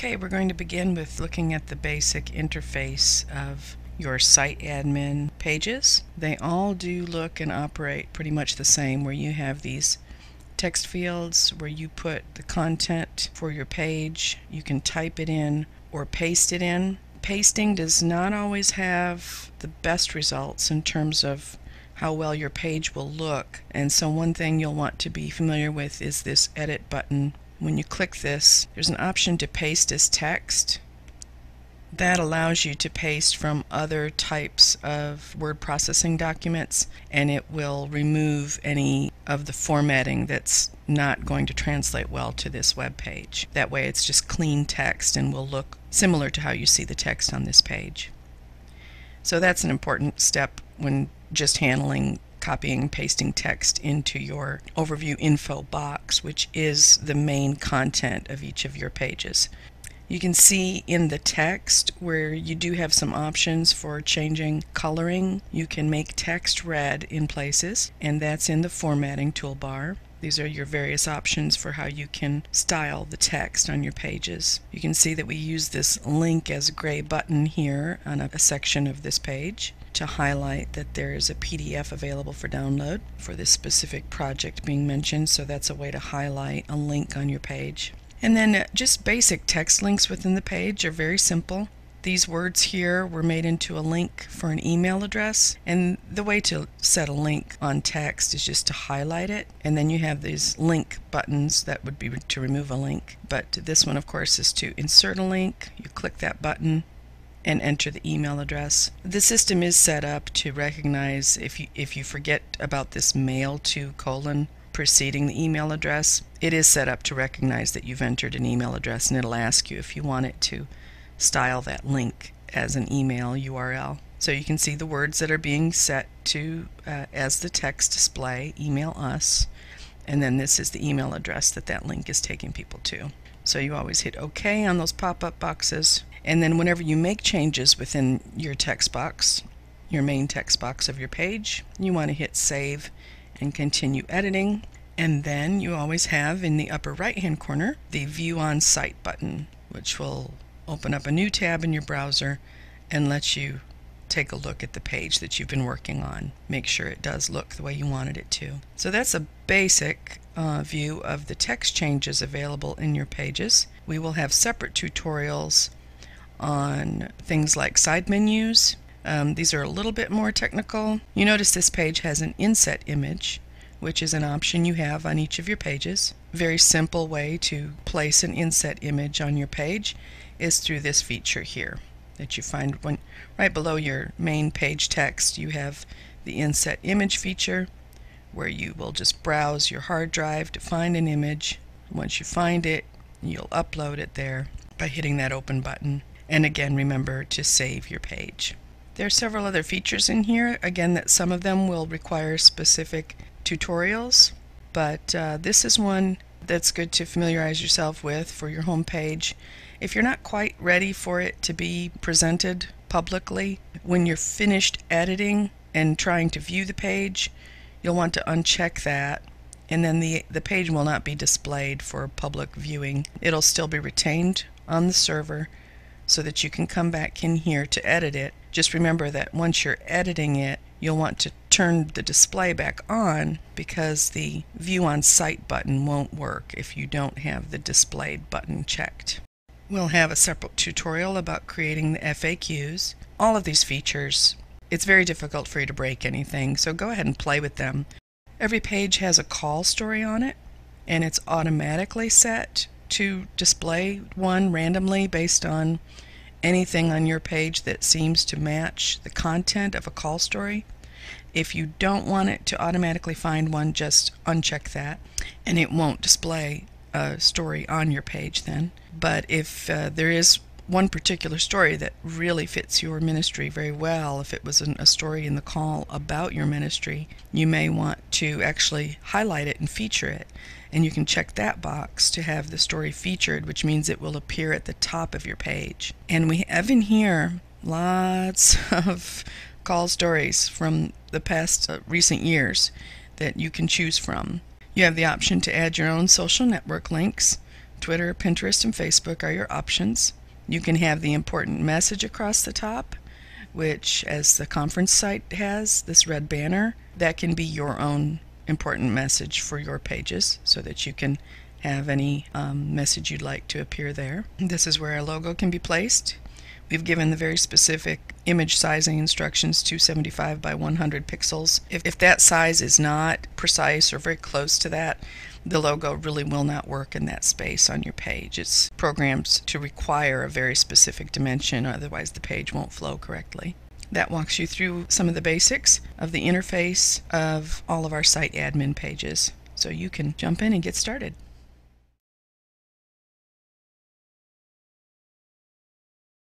Okay, we're going to begin with looking at the basic interface of your site admin pages. They all do look and operate pretty much the same, where you have these text fields where you put the content for your page. You can type it in or paste it in. Pasting does not always have the best results in terms of how well your page will look, and so one thing you'll want to be familiar with is this edit button. When you click this, there's an option to paste as text. That allows you to paste from other types of word processing documents, and it will remove any of the formatting that's not going to translate well to this web page. That way it's just clean text and will look similar to how you see the text on this page. So that's an important step when just handling copying and pasting text into your overview info box, which is the main content of each of your pages. You can see in the text where you do have some options for changing coloring. You can make text red in places, and that's in the formatting toolbar. These are your various options for how you can style the text on your pages. You can see that we use this link as a gray button here on a section of this page to highlight that there is a PDF available for download for this specific project being mentioned, so that's a way to highlight a link on your page. And then just basic text links within the page are very simple. These words here were made into a link for an email address, and the way to set a link on text is just to highlight it, and then you have these link buttons that would be to remove a link. But this one, of course, is to insert a link. You click that button and enter the email address. The system is set up to recognize if you forget about this mail to : preceding the email address. It is set up to recognize that you've entered an email address, and it'll ask you if you want it to style that link as an email URL. So you can see the words that are being set to as the text display, email us, and then this is the email address that link is taking people to. So you always hit OK on those pop-up boxes, and then whenever you make changes within your text box, your main text box of your page, you want to hit save and continue editing. And then you always have in the upper right hand corner the View on Site button, which will open up a new tab in your browser and let you take a look at the page that you've been working on. Make sure it does look the way you wanted it to. So that's a basic view of the text changes available in your pages. We will have separate tutorials on things like side menus. These are a little bit more technical. You notice this page has an Inset Image, which is an option you have on each of your pages. Very simple way to place an inset image on your page is through this feature here that you find right below your main page text. You have the Inset Image feature where you will just browse your hard drive to find an image. Once you find it, you'll upload it there by hitting that open button. And again, remember to save your page. There are several other features in here, again, that some of them will require specific tutorials, but this is one that's good to familiarize yourself with for your home page. If you're not quite ready for it to be presented publicly, when you're finished editing and trying to view the page, you'll want to uncheck that, and then the page will not be displayed for public viewing. It'll still be retained on the server so that you can come back in here to edit it. Just remember that once you're editing it, you'll want to turn the display back on, because the View on Site button won't work if you don't have the displayed button checked. We'll have a separate tutorial about creating the FAQs. All of these features, it's very difficult for you to break anything, so go ahead and play with them. Every page has a call story on it, and it's automatically set to display one randomly based on anything on your page that seems to match the content of a call story. If you don't want it to automatically find one, just uncheck that, and it won't display a story on your page then. But if there is one particular story that really fits your ministry very well, if it was a story in the call about your ministry, you may want to actually highlight it and feature it. And you can check that box to have the story featured, which means it will appear at the top of your page. And we have in here lots of call stories from the past recent years that you can choose from. You have the option to add your own social network links Twitter, Pinterest, and Facebook are your options. You can have the important message across the top, which, as the conference site has, this red banner, that can be your own important message for your pages so that you can have any message you'd like to appear there. This is where a logo can be placed. We've given the very specific image sizing instructions, 275 by 100 pixels. If that size is not precise or very close to that, the logo really will not work in that space on your page. It's programmed to require a very specific dimension, otherwise the page won't flow correctly. That walks you through some of the basics of the interface of all of our site admin pages. So you can jump in and get started.